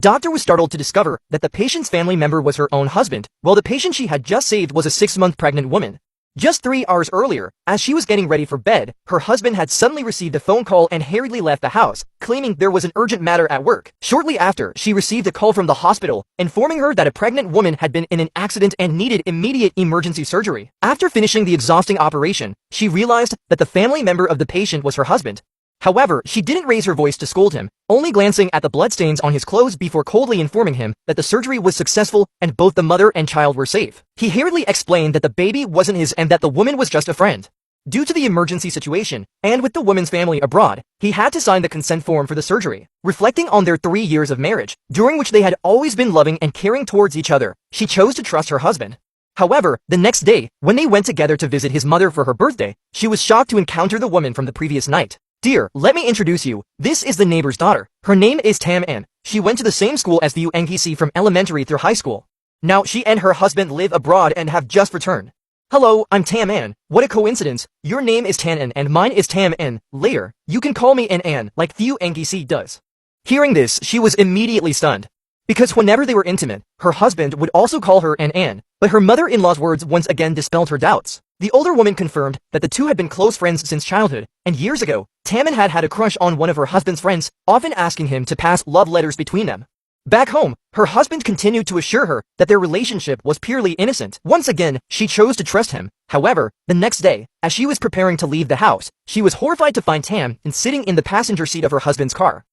doctor was startled to discover that the patient's family member was her own husband, while the patient she had just saved was a 6-month pregnant woman. Just 3 hours earlier, as she was getting ready for bed, her husband had suddenly received a phone call and hurriedly left the house, claiming there was an urgent matter at work. Shortly after, she received a call from the hospital, informing her that a pregnant woman had been in an accident and needed immediate emergency surgery. After finishing the exhausting operation, she realized that the family member of the patient was her husband. However, she didn't raise her voice to scold him, only glancing at the bloodstains on his clothes before coldly informing him that the surgery was successful and both the mother and child were safe. He hurriedly explained that the baby wasn't his and that the woman was just a friend. Due to the emergency situation, and with the woman's family abroad, he had to sign the consent form for the surgery. Reflecting on their 3 years of marriage, during which they had always been loving and caring towards each other, she chose to trust her husband. However, the next day, when they went together to visit his mother for her birthday, she was shocked to encounter the woman from the previous night. "Dear, let me introduce you. This is the neighbor's daughter. Her name is Tam An. She went to the same school as the UNGC from elementary through high school. Now she and her husband live abroad and have just returned." "Hello, I'm Tam An. What a coincidence. Your name is Tan An and mine is Tam An. Later, you can call me An like the UNGC does." Hearing this, she was immediately stunned. Because whenever they were intimate, her husband would also call her An, but her mother-in-law's words once again dispelled her doubts. The older woman confirmed that the two had been close friends since childhood, and years ago, Tam An had a crush on one of her husband's friends, often asking him to pass love letters between them. Back home, her husband continued to assure her that their relationship was purely innocent. Once again, she chose to trust him. However, the next day, as she was preparing to leave the house, she was horrified to find Tam An sitting in the passenger seat of her husband's car.